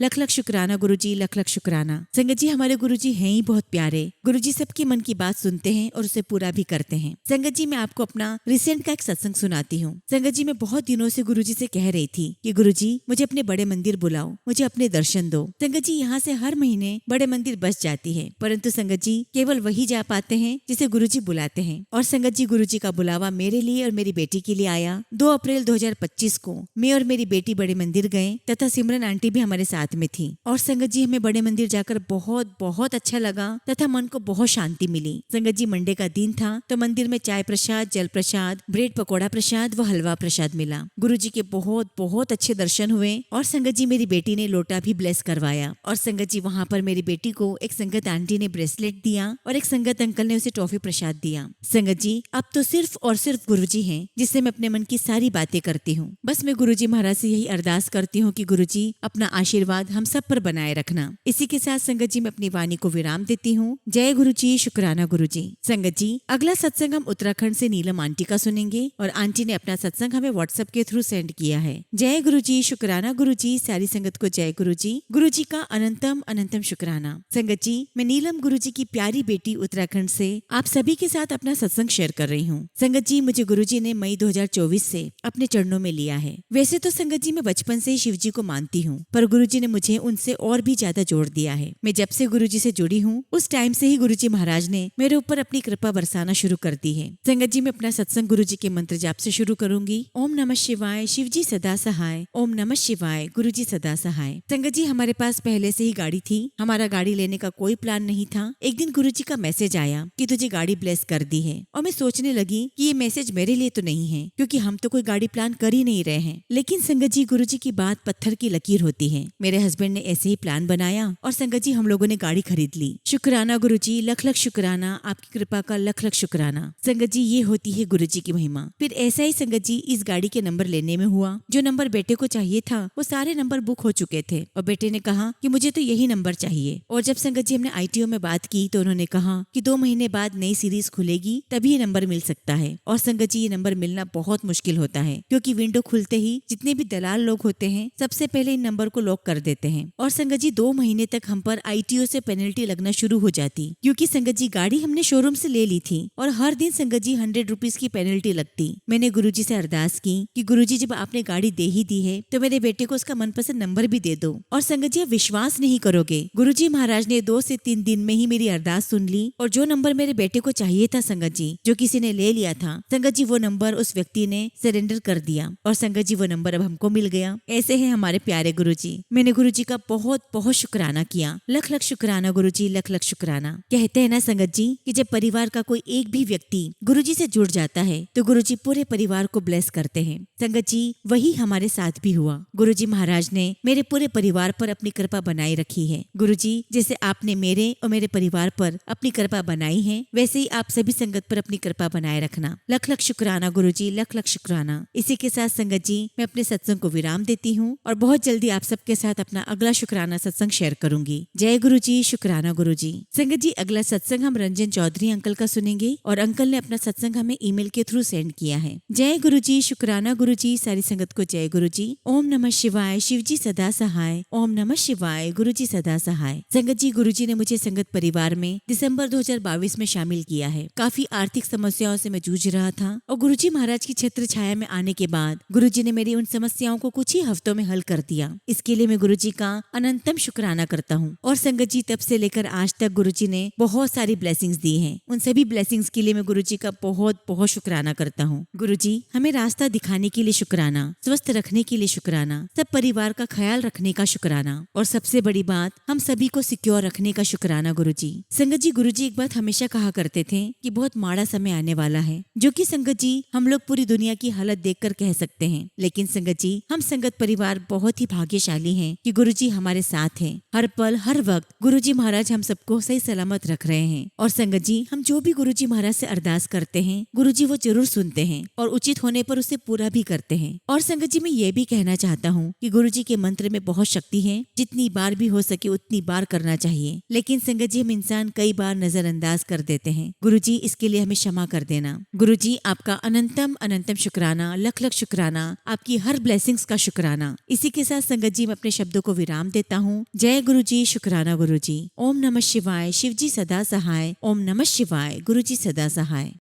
लख लख शुक्राना गुरुजी, लख लख शुक्राना। संगत जी हमारे गुरुजी हैं ही बहुत प्यारे। गुरुजी सबके मन की बात सुनते हैं और उसे पूरा भी करते हैं। संगत जी मैं आपको अपना रिसेंट का एक सत्संग सुनाती हूँ। संगत जी मैं बहुत दिनों से गुरुजी से कह रही थी कि गुरुजी मुझे अपने बड़े मंदिर बुलाओ, मुझे अपने दर्शन दो। संगत जी यहाँ से हर महीने बड़े मंदिर बस जाती है, परंतु संगत जी केवल वही जा पाते हैं जिसे गुरुजी बुलाते हैं। और संगत जी गुरुजी का बुलावा मेरे लिए और मेरी बेटी के लिए आया। 2 अप्रैल 2025 को मैं और मेरी बेटी बड़े मंदिर गए तथा सिमरन आंटी भी हमारे साथ में थी। और संगत जी हमें बड़े मंदिर जाकर बहुत बहुत अच्छा लगा तथा मन को बहुत शांति मिली। संगत जी मंडे का दिन था तो मंदिर में चाय प्रसाद, जल प्रसाद, ब्रेड पकौड़ा प्रसाद व हलवा प्रसाद मिला। गुरुजी के बहुत बहुत अच्छे दर्शन हुए। और संगत जी मेरी बेटी ने लोटा भी ब्लेस करवाया। और संगत जी वहाँ पर मेरी बेटी को एक संगत आंटी ने ब्रेसलेट दिया और एक संगत अंकल ने उसे टॉफी प्रसाद दिया। संगत जी अब तो सिर्फ और सिर्फ गुरुजी हैं जिससे मैं अपने मन की सारी बातें करती हूँ। बस मैं गुरुजी महाराज से यही अरदास करती हूँ कि गुरुजी अपना आशीर्वाद हम सब पर बनाए रखना। इसी के साथ संगत जी मैं अपनी वाणी को विराम देती हूँ। जय गुरुजी, शुक्राना गुरुजी। संगत जी अगला सत्संग हम उत्तराखंड से नीलम आंटी का सुनेंगे और आंटी ने अपना सत्संग हमें व्हाट्सएप के थ्रू सेंड किया है। जय गुरुजी, शुक्राना गुरुजी। सारी संगत को जय गुरुजी। गुरुजी का अनंतम अनंतम शुक्राना। संगत जी मैं नीलम गुरुजी की प्यारी बेटी उत्तराखंड से आप सभी के साथ अपना सत्संग शेयर कर रही हूँ। संगत जी मुझे गुरुजी ने मई 2024 से अपने चरणों में लिया है। वैसे तो संगत जी मैं बचपन से ही शिव जी को मानती हूँ, पर गुरुजी ने मुझे उनसे और भी ज्यादा जोड़ दिया है। मैं जब से गुरुजी से जुड़ी हूँ उस टाइम से ही गुरुजी महाराज ने मेरे ऊपर अपनी कृपा बरसाना शुरू कर दी है। संगत जी मैं अपना सत्संग गुरुजी के मंत्र जाप से शुरू करूंगी। ओम नमः शिवाय, शिव जी सदा सहाय। ओम नमः शिवाय, गुरुजी सदा सहाय। संगत जी हमारे पास पहले से ही गाड़ी थी। हमारा गाड़ी लेने का कोई प्लान नहीं था। एक दिन गुरुजी का मैसेज आया कि तुझे गाड़ी ब्लेस कर दी है। और मैं सोचने लगी कि ये मैसेज मेरे लिए तो नहीं है, क्योंकि हम तो कोई गाड़ी प्लान कर ही नहीं रहे हैं। लेकिन संगत जी गुरुजी की बात पत्थर की लकीर होती है। मेरे हस्बैंड ने ऐसे ही प्लान बनाया और संगत जी हम लोगों ने गाड़ी खरीद ली। शुक्राना गुरुजी, लख लख शुक्राना। आपकी कृपा का लख लख शुक्राना। संगत जी ये होती है गुरुजी की महिमा। फिर ऐसा ही संगत जी इस गाड़ी के नंबर लेने में हुआ। जो नंबर बेटे को चाहिए था वो सारे नंबर बुक हो चुके थे और बेटे ने कहा कि मुझे तो यही नंबर चाहिए। और जब संगत जी हमने ITO में बात की तो उन्होंने कहा कि 2 महीने बाद नई सीरीज खुलेगी तभी ये नंबर मिल सकता है। और संगत जी ये नंबर मिलना बहुत मुश्किल होता है, क्योंकि विंडो खुलते ही जितने भी दलाल लोग होते हैं सबसे पहले इन नंबर को लॉक कर देते हैं। और संगत जी 2 महीने तक हम पर ITO से पेनल्टी लगना शुरू हो जाती, क्योंकि संगत जी गाड़ी हमने शोरूम से ले ली थी और हर दिन संगत जी 100 रुपीज की पेनल्टी लगती। मैंने गुरुजी से अरदास की कि गुरुजी जब आपने गाड़ी दे ही दी है तो मेरे बेटे को उसका मनपसंद नंबर भी दे दो। और संगत जी आप विश्वास नहीं करोगे, गुरुजी महाराज ने 2 से 3 दिन में ही मेरी अरदास सुन ली। और जो नंबर मेरे बेटे को चाहिए था संगत जी, जो किसी ने ले लिया था, संगत जी वो नंबर उस व्यक्ति ने सरेंडर कर दिया और संगत जी वो नंबर अब हमको मिल गया। ऐसे हैं हमारे प्यारे गुरुजी। मैंने गुरुजी का बहुत बहुत शुक्राना किया। लख लख शुक्राना गुरुजी, लख लख शुक्राना। कहते हैं ना संगत जी कि जब परिवार का कोई एक भी व्यक्ति गुरुजी से जुड़ जाता है तो गुरुजी पूरे परिवार को ब्लेस करते हैं। संगत जी वही हमारे साथ भी हुआ। गुरुजी महाराज ने मेरे पूरे परिवार पर अपनी कृपा बनाई रखी है। गुरुजी जैसे आपने मेरे और मेरे परिवार पर अपनी कृपा बनाई है, वैसे ही आप सभी संगत पर अपनी कृपा बनाए रखना। लख लख शुक्राना गुरुजी, लख लख शुक्राना। इसी के साथ संगत जी मैं अपने सत्संग को विराम देती हूँ और बहुत जल्दी आप सबके साथ अपना अगला शुक्राना सत्संग शेयर करूंगी। जय गुरुजी, शुक्राना गुरुजी। संगत जी अगला सत्संग हम रंजन चौधरी अंकल का सुनेंगे और अंकल ने अपना सत्संग हमें ईमेल के थ्रू सेंड किया है। जय गुरुजी, शुक्राना गुरुजी। सारी संगत को जय गुरुजी। ओम नमः शिवाय, शिवजी सदा सहाय। ओम नमः शिवाय, गुरुजी सदा सहाय। संगत जी गुरुजी ने मुझे संगत परिवार में दिसंबर 2022 में शामिल किया है। काफी आर्थिक समस्याओं से मैं जूझ रहा था और गुरुजी महाराज की छत्र छाया में आने के बाद गुरुजी ने मेरी उन समस्याओं को कुछ ही हफ्तों में हल कर दिया। इसके लिए मैं गुरुजी का अनंतम शुक्राना करता हूँ। और संगत जी तब से लेकर आज तक गुरुजी ने बहुत सारी ब्लेसिंग्स दी हैं। उन सभी ब्लेसिंग्स के लिए मैं गुरुजी का बहुत बहुत शुक्राना करता हूँ। गुरुजी हमें रास्ता दिखाने के लिए शुक्राना, स्वस्थ रखने के लिए शुक्राना, सब परिवार का ख्याल रखने का शुक्राना और सबसे बड़ी बात हम सभी को सिक्योर रखने का शुक्राना गुरुजी। संगत जी गुरुजी एक बात हमेशा कहा करते थे कि बहुत माड़ा समय आने वाला है, जो कि संगत जी हम लोग पूरी दुनिया की हालत देखकर कह सकते हैं। लेकिन संगत जी, हम संगत परिवार बहुत ही भाग्यशाली हैं कि गुरुजी हमारे साथ हैं। हर पल हर वक्त गुरुजी महाराज हम सबको सही सलामत रख रहे हैं। और संगत जी, हम जो भी गुरुजी महाराज से अरदास करते हैं, गुरुजी वो जरूर सुनते हैं और उचित होने पर उसे पूरा भी करते हैं। और संगत जी, मैं ये भी कहना चाहता हूँ कि गुरुजी के मंत्र में बहुत शक्ति है, जितनी बार भी हो सके उतनी बार करना चाहिए। लेकिन संगत जी, हम इंसान कई बार नजरअंदाज कर देते हैं। गुरुजी, इसके लिए हमें क्षमा कर देना। गुरुजी, आपका अनंतम अनंतम शुक्राना, लख लख शुक्राना, आपकी हर ब्लेसिंग्स का शुक्राना। इसी के साथ संगत जी, मैं अपने शब्दों को विराम देता हूँ। जय गुरुजी, शुक्राना गुरुजी। ओम नमः शिवाय, शिवजी सदा सहाय। ओम नमः शिवाय, गुरुजी सदा सहाय।